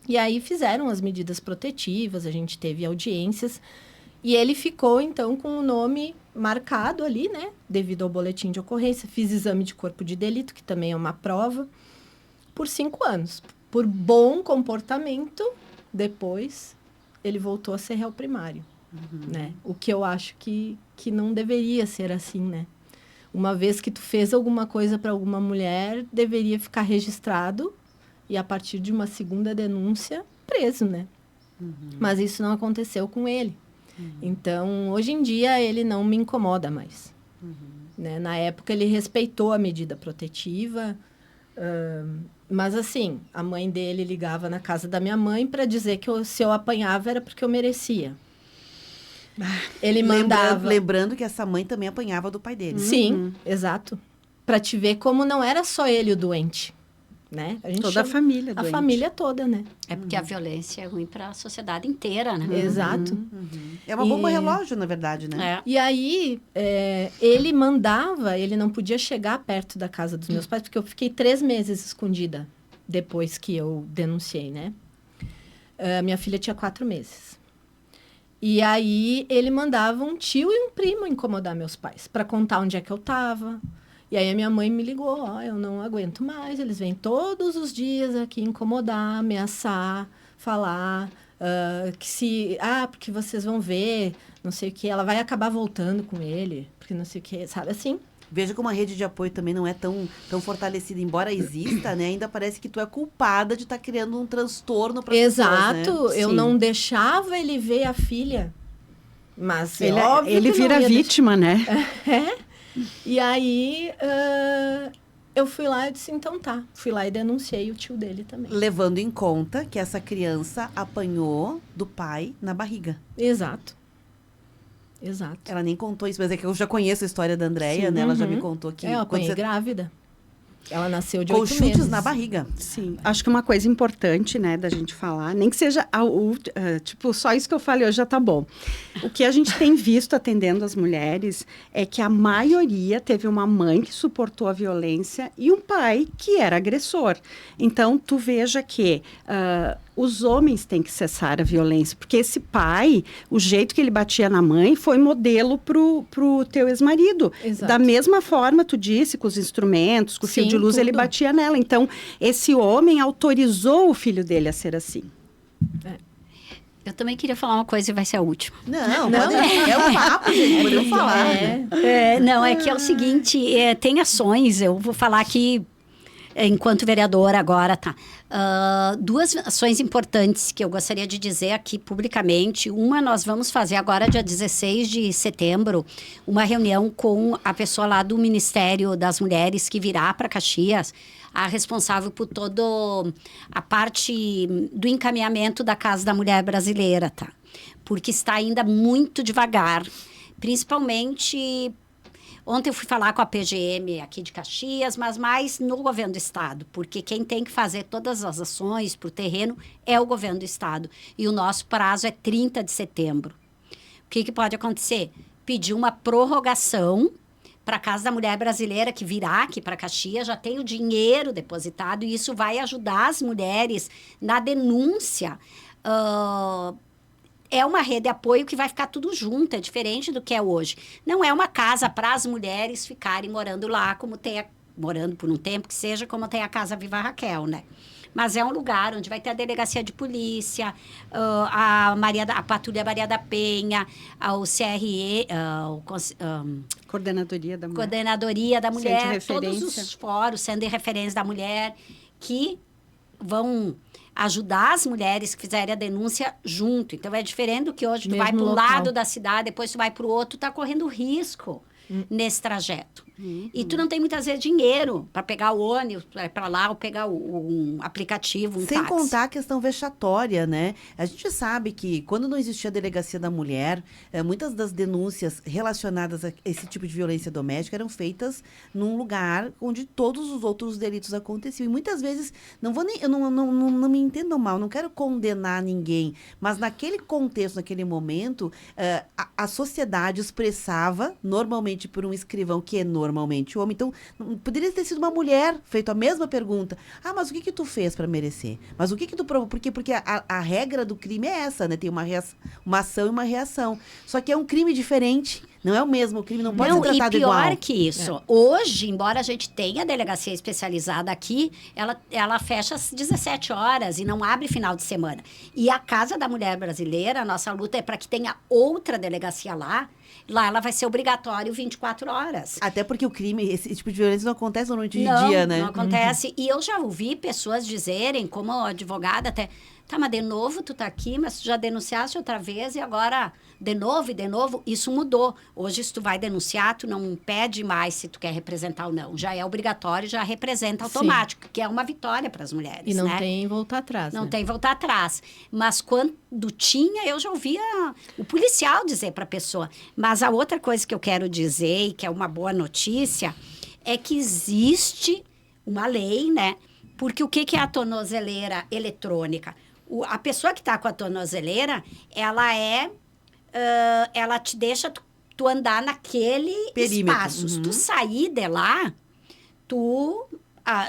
E aí fizeram as medidas protetivas, a gente teve audiências, e ele ficou, então, com o nome marcado ali, né? Devido ao boletim de ocorrência. Fiz exame de corpo de delito, que também é uma prova, por 5 anos. Por bom comportamento, depois ele voltou a ser réu primário, né? O que eu acho que não deveria ser assim, né? Uma vez que tu fez alguma coisa para alguma mulher, deveria ficar registrado e, a partir de uma segunda denúncia, preso, né? Mas isso não aconteceu com ele. Então, hoje em dia, ele não me incomoda mais. Né? Na época, ele respeitou a medida protetiva, mas, assim, a mãe dele ligava na casa da minha mãe para dizer que se eu apanhava era porque eu merecia. Ele mandava...
Lembrando que essa mãe também apanhava do pai dele.
Sim, exato. Para te ver como não era só ele o doente. Né?
Toda a família doente.
A família toda, né?
É porque a violência é ruim para a sociedade inteira, né?
Exato.
É uma bomba relógio, na verdade, né?
E aí, ele mandava, ele não podia chegar perto da casa dos meus pais, porque eu fiquei 3 meses escondida depois que eu denunciei, né? Minha filha tinha 4 meses. E aí, ele mandava um tio e um primo incomodar meus pais, para contar onde é que eu estava. E aí a minha mãe me ligou, eu não aguento mais, eles vêm todos os dias aqui incomodar, ameaçar, falar, porque vocês vão ver, não sei o que, ela vai acabar voltando com ele, porque não sei o que, sabe assim?
Veja como a rede de apoio também não é tão fortalecida, embora exista, né? Ainda parece que tu é culpada de estar criando um transtorno para as pessoas, né?
Exato, eu não deixava ele ver a filha, mas
ele vira vítima, né?
E aí, eu fui lá e disse, então tá. Fui lá e denunciei o tio dele também.
Levando em conta que essa criança apanhou do pai na barriga.
Exato.
Ela nem contou isso, mas é que eu já conheço a história da Andréia, né? Ela já me contou que...
Eu apanhei grávida. Ela nasceu de 8 meses.
Com chutes na barriga.
Sim. Acho que uma coisa importante, né, da gente falar, nem que seja, só isso que eu falei hoje já tá bom. O que a gente tem visto atendendo as mulheres é que a maioria teve uma mãe que suportou a violência e um pai que era agressor. Então, tu veja que os homens têm que cessar a violência, porque esse pai, o jeito que ele batia na mãe foi modelo pro teu ex-marido.
Exato.
Da mesma forma, tu disse, com os instrumentos, com o fio de luz, ele batia nela. Então, esse homem autorizou o filho dele a ser assim.
Eu também queria falar uma coisa e vai ser a última.
Não, é um papo, gente, podemos falar.
Não, é que é o seguinte, tem ações, eu vou falar aqui enquanto vereadora agora, tá? 2 ações importantes que eu gostaria de dizer aqui publicamente. Uma, nós vamos fazer agora, dia 16 de setembro, uma reunião com a pessoa lá do Ministério das Mulheres que virá para Caxias, a responsável por toda a parte do encaminhamento da Casa da Mulher Brasileira, tá? Porque está ainda muito devagar, principalmente... Ontem eu fui falar com a PGM aqui de Caxias, mas mais no governo do estado, porque quem tem que fazer todas as ações para o terreno é o governo do estado. E o nosso prazo é 30 de setembro. O que pode acontecer? Pedir uma prorrogação para a Casa da Mulher Brasileira, que virá aqui para Caxias, já tem o dinheiro depositado, e isso vai ajudar as mulheres na denúncia. É uma rede de apoio que vai ficar tudo junto, é diferente do que é hoje. Não é uma casa para as mulheres ficarem morando lá, como tem morando por um tempo, que seja como tem a Casa Viva Raquel, né? Mas é um lugar onde vai ter a delegacia de polícia, a Patrulha Maria da Penha, o CRE,
Coordenadoria da Mulher.
Coordenadoria da Mulher, todos os fóruns, Centro de Referência da Mulher, que vão ajudar as mulheres que fizerem a denúncia junto. Então, é diferente do que hoje tu vai para um
local.
lado da cidade, depois tu vai para o outro, tu tá correndo risco nesse trajeto. E tu não tem muitas vezes dinheiro para pegar o ônibus, para lá, ou pegar um aplicativo, um
Sem
táxi.
contar a questão vexatória, né? A gente sabe que quando não existia a delegacia da mulher, muitas das denúncias relacionadas a esse tipo de violência doméstica eram feitas num lugar onde todos os outros delitos aconteciam. E muitas vezes, eu não me entendam mal, não quero condenar ninguém, mas naquele contexto, naquele momento, a sociedade expressava, normalmente por um escrivão que é normalmente homem, então poderia ter sido uma mulher feito a mesma pergunta. Ah, mas o que tu fez para merecer? Mas o que tu provou? Porque a regra do crime é essa, né? Tem uma ação e uma reação. Só que é um crime diferente, não é o mesmo crime, não pode ser tratado igual.
E pior que isso, hoje, embora a gente tenha a delegacia especializada aqui, ela fecha às 17 horas e não abre final de semana. E a Casa da Mulher Brasileira, a nossa luta é para que tenha outra delegacia lá. Lá ela vai ser obrigatório 24 horas.
Até porque o crime, esse tipo de violência não acontece no noite de dia, né?
Não acontece. E eu já ouvi pessoas dizerem, como advogada até, tá, mas de novo tu tá aqui, mas tu já denunciaste outra vez e agora de novo, isso mudou. Hoje, se tu vai denunciar, tu não pede mais se tu quer representar ou não. Já é obrigatório, já representa automático, que é uma vitória para as mulheres,
E não
né?
tem voltar atrás,
Não
né?
tem voltar atrás. Mas quando tinha, eu já ouvia o policial dizer para a pessoa. Mas a outra coisa que eu quero dizer, e que é uma boa notícia, é que existe uma lei, né? Porque o que é a tornozeleira eletrônica? A pessoa que está com a tornozeleira, ela te deixa tu andar naquele
perímetro.
espaço. Se tu sair de lá, tu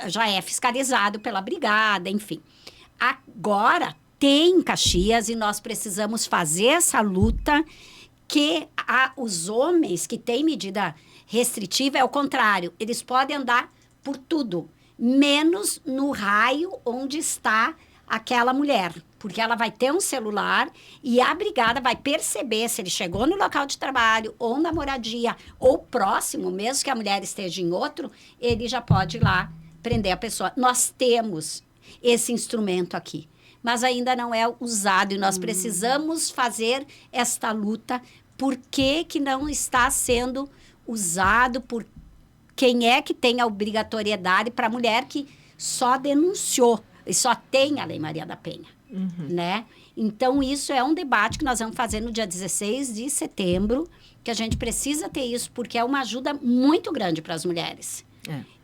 já é fiscalizado pela brigada, enfim. Agora, tem Caxias e nós precisamos fazer essa luta que os homens que têm medida restritiva é o contrário. Eles podem andar por tudo, menos no raio onde está aquela mulher, porque ela vai ter um celular e a brigada vai perceber se ele chegou no local de trabalho ou na moradia ou próximo, mesmo que a mulher esteja em outro, ele já pode ir lá prender a pessoa. Nós temos esse instrumento aqui, mas ainda não é usado e nós precisamos fazer esta luta. Por que não está sendo usado? Por quem é que tem a obrigatoriedade para a mulher que só denunciou? E só tem a Lei Maria da Penha, né? Então, isso é um debate que nós vamos fazer no dia 16 de setembro, que a gente precisa ter isso, porque é uma ajuda muito grande para as mulheres.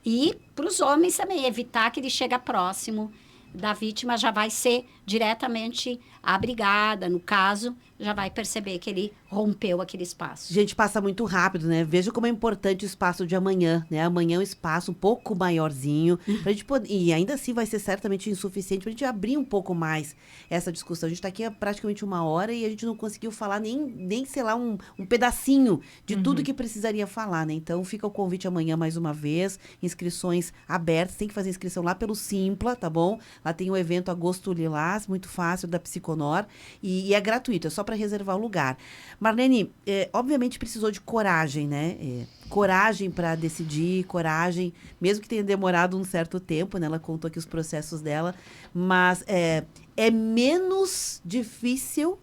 E para os homens também, evitar que ele chegue próximo da vítima, já vai ser diretamente a brigada, no caso, já vai perceber que ele rompeu aquele espaço.
Gente, passa muito rápido, né? Veja como é importante o espaço de amanhã, né? Amanhã é um espaço um pouco maiorzinho, pra gente poder, e ainda assim vai ser certamente insuficiente pra gente abrir um pouco mais essa discussão. A gente tá aqui há praticamente 1 hora e a gente não conseguiu falar nem sei lá, um pedacinho de tudo que precisaria falar, né? Então, fica o convite amanhã mais uma vez, inscrições abertas, tem que fazer inscrição lá pelo Simpla, tá bom? Lá tem o evento Agosto Lilás, muito fácil, da Psiconor, e é gratuito, é só para reservar o lugar. Marlene, obviamente precisou de coragem, né? Coragem para decidir, coragem, mesmo que tenha demorado um certo tempo, né? Ela contou aqui os processos dela, mas é menos difícil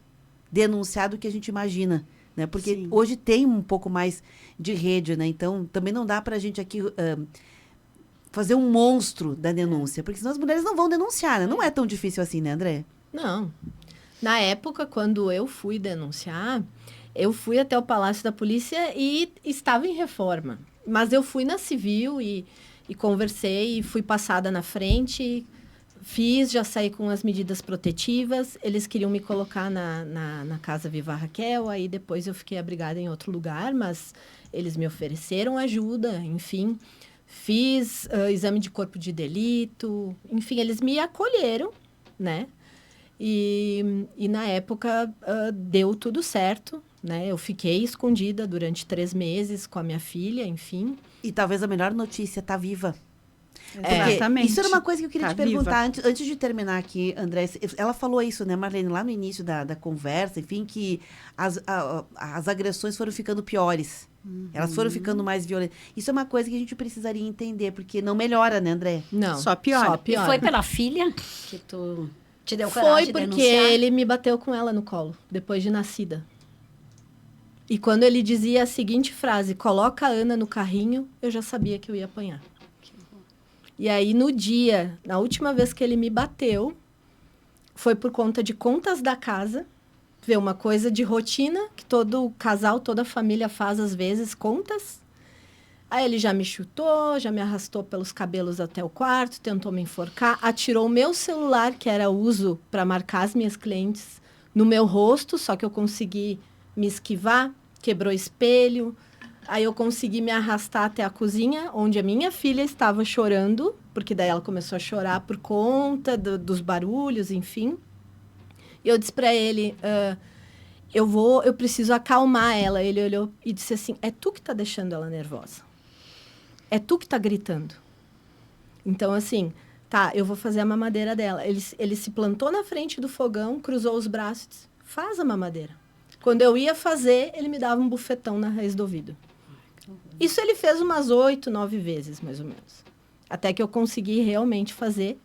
denunciar do que a gente imagina, né? Porque hoje tem um pouco mais de rede, né? Então, também não dá para a gente aqui fazer um monstro da denúncia, porque senão as mulheres não vão denunciar, né? Não é tão difícil assim, né, André?
Não. Na época, quando eu fui denunciar, eu fui até o Palácio da Polícia e estava em reforma. Mas eu fui na civil e conversei, e fui passada na frente, já saí com as medidas protetivas. Eles queriam me colocar na Casa Viva Raquel, aí depois eu fiquei abrigada em outro lugar, mas eles me ofereceram ajuda, enfim. Fiz exame de corpo de delito, enfim, eles me acolheram, né? E na época deu tudo certo, né? Eu fiquei escondida durante 3 meses com a minha filha, enfim.
E talvez a melhor notícia, tá viva.
Exatamente.
Isso era uma coisa que eu queria te perguntar
viva.
antes de terminar aqui, André. Ela falou isso, né, Marlene, lá no início da conversa, enfim, que as agressões foram ficando piores. Elas foram ficando mais violentas. Isso é uma coisa que a gente precisaria entender, porque não melhora, né, André?
Não.
Só piora.
E foi pela filha que tu Te deu coragem de
Foi porque
denunciar?
ele me bateu com ela no colo, depois de nascida. E quando ele dizia a seguinte frase, coloca a Ana no carrinho, eu já sabia que eu ia apanhar. E aí, na última vez que ele me bateu, foi por conta de contas da casa, ver uma coisa de rotina, que todo casal, toda família faz às vezes, contas. Aí ele já me chutou, já me arrastou pelos cabelos até o quarto, tentou me enforcar, atirou o meu celular, que era uso para marcar as minhas clientes, no meu rosto, só que eu consegui me esquivar, quebrou espelho. Aí eu consegui me arrastar até a cozinha, onde a minha filha estava chorando, porque daí ela começou a chorar por conta dos barulhos, enfim. E eu disse para ele, eu preciso acalmar ela. Ele olhou e disse assim, é tu que tá deixando ela nervosa. É tu que tá gritando. Então, assim, tá, eu vou fazer a mamadeira dela. Ele se plantou na frente do fogão, cruzou os braços e disse, faz a mamadeira. Quando eu ia fazer, ele me dava um bufetão na raiz do ouvido. Isso ele fez umas 8, 9 vezes, mais ou menos. Até que eu consegui realmente fazer.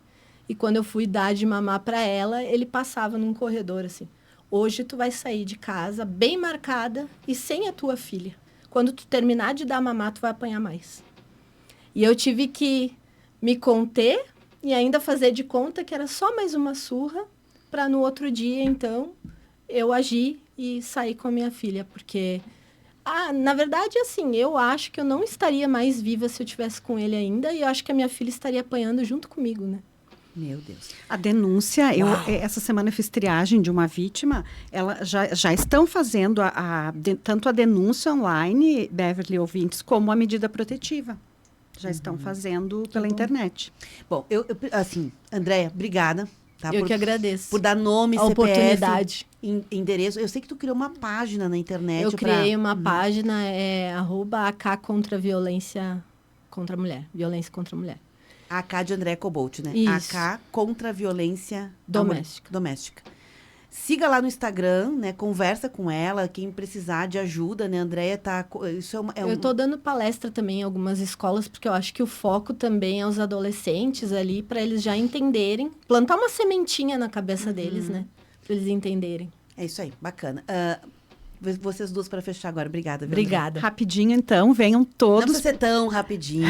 E quando eu fui dar de mamar para ela, ele passava num corredor assim. Hoje tu vai sair de casa bem marcada e sem a tua filha. Quando tu terminar de dar mamar, tu vai apanhar mais. E eu tive que me conter e ainda fazer de conta que era só mais uma surra para no outro dia, então, eu agir e sair com a minha filha. Porque, na verdade, assim, eu acho que eu não estaria mais viva se eu estivesse com ele ainda e eu acho que a minha filha estaria apanhando junto comigo, né?
Meu Deus.
A denúncia, essa semana eu fiz triagem de uma vítima, ela já estão fazendo tanto a denúncia online, Beverly ouvintes, como a medida protetiva. Já estão fazendo pela internet.
Bom, assim, Andréia, obrigada. Tá,
eu que agradeço.
Por dar nome,
a
CPF,
oportunidade.
Endereço. Eu sei que tu criou uma página na internet.
Eu criei uma página, @AK contra a violência contra a mulher. Violência contra a mulher.
AK de Andréia Cobolt, né?
Isso.
AK contra a violência
doméstica.
Siga lá no Instagram, né? Conversa com ela, quem precisar de ajuda, né? Andréia tá... Isso
eu estou dando palestra também em algumas escolas, porque eu acho que o foco também é os adolescentes ali, para eles já entenderem, plantar uma sementinha na cabeça deles, né? Para eles entenderem.
É isso aí, bacana. Vocês duas para fechar agora. Obrigada.
Obrigada.
Rapidinho, então, venham todos...
Não precisa ser tão rapidinho.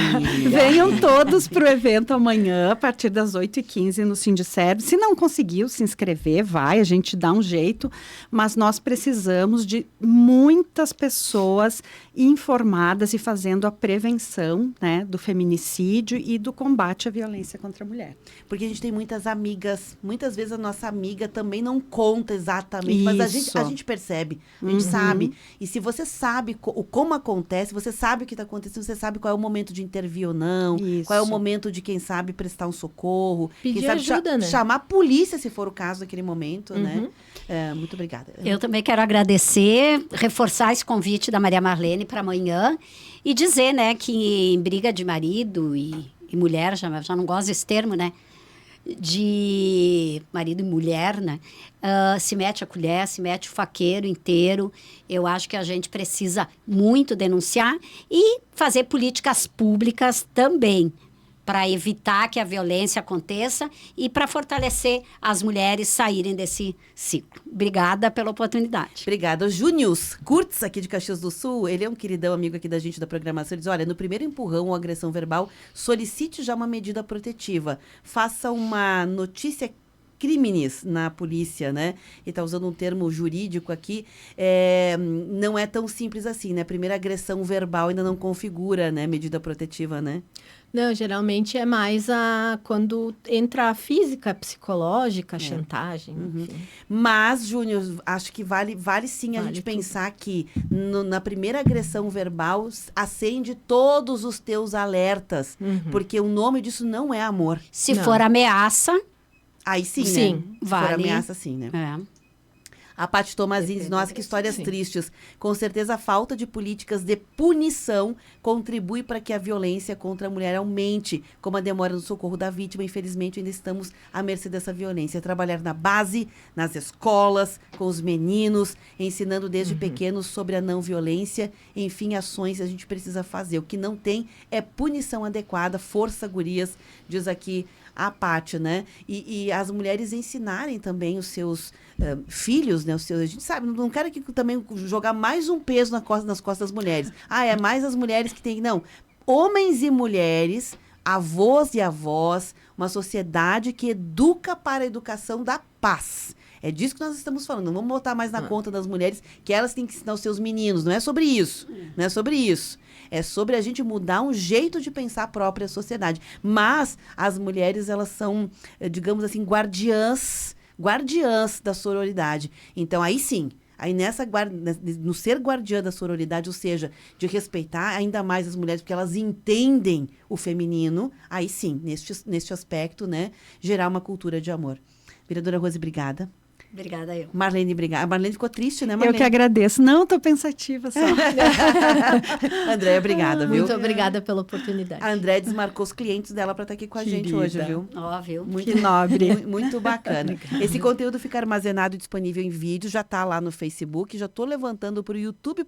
Venham todos para o evento amanhã, a partir das 8h15 no Sindiceb. Se não conseguiu se inscrever, a gente dá um jeito, mas nós precisamos de muitas pessoas informadas e fazendo a prevenção, né, do feminicídio e do combate à violência contra a mulher.
Porque a gente tem muitas amigas, muitas vezes a nossa amiga também não conta exatamente, mas a gente percebe, a gente sabe. E se você sabe como acontece, você sabe o que está acontecendo, você sabe qual é o momento de intervir ou não, qual é o momento de, quem sabe, prestar um socorro.
Pedir
quem sabe
ajuda, né?
Chamar a polícia, se for o caso, naquele momento, né? Muito obrigada.
Eu também quero agradecer, reforçar esse convite da Maria Marlene para amanhã e dizer, né, que em briga de marido e mulher, já não gosto desse termo, né? De marido e mulher, né? Se mete a colher, se mete o faqueiro inteiro. Eu acho que a gente precisa muito denunciar e fazer políticas públicas também para evitar que a violência aconteça e para fortalecer as mulheres saírem desse ciclo. Obrigada pela oportunidade.
Obrigada. O Júnior Kurtz, aqui de Caxias do Sul, ele é um queridão amigo aqui da gente da programação. Ele diz, olha, no primeiro empurrão ou agressão verbal, solicite já uma medida protetiva. Faça uma notícia crimes na polícia, né? E tá usando um termo jurídico aqui, não é tão simples assim, né? A primeira agressão verbal ainda não configura, né? Medida protetiva, né?
Não, geralmente é mais quando entra a física, a psicológica, a chantagem. Enfim.
Mas, Júnior, acho que vale sim a gente pensar que na primeira agressão verbal acende todos os teus alertas, porque o nome disso não é amor.
Se for ameaça...
Aí sim, né?
Vale.
Se for ameaça, sim, né? A Paty Tomazini diz, nossa, que histórias tristes. Com certeza, a falta de políticas de punição contribui para que a violência contra a mulher aumente, como a demora no socorro da vítima. Infelizmente, ainda estamos à mercê dessa violência. Trabalhar na base, nas escolas, com os meninos, ensinando desde pequenos sobre a não violência. Enfim, ações a gente precisa fazer. O que não tem é punição adequada. Força, gurias, diz aqui a Pátia, né? E as mulheres ensinarem também os seus filhos, né? A gente sabe, não quero que também jogar mais um peso nas costas das mulheres. É mais as mulheres que têm... Não, homens e mulheres, avós e avós, uma sociedade que educa para a educação da paz. É disso que nós estamos falando. Não vamos botar mais na conta das mulheres que elas têm que ensinar os seus meninos. Não é sobre isso. Não é sobre isso. É sobre a gente mudar um jeito de pensar a própria sociedade. Mas as mulheres, elas são, digamos assim, guardiãs da sororidade. Então, aí sim, aí no ser guardiã da sororidade, ou seja, de respeitar ainda mais as mulheres, porque elas entendem o feminino, aí sim, neste aspecto, né, gerar uma cultura de amor. Vereadora Rose, obrigada.
Obrigada eu.
Marlene, obrigada. A Marlene ficou triste, né, Marlene?
Eu que agradeço. Não, estou pensativa só.
Andréia, obrigada, viu?
Muito obrigada pela oportunidade.
A Andréia desmarcou os clientes dela para estar aqui com a gente hoje, viu?
Óbvio.
Muito
que nobre.
Muito bacana. Esse conteúdo fica armazenado e disponível em vídeo, já está lá no Facebook, já estou levantando para o YouTube.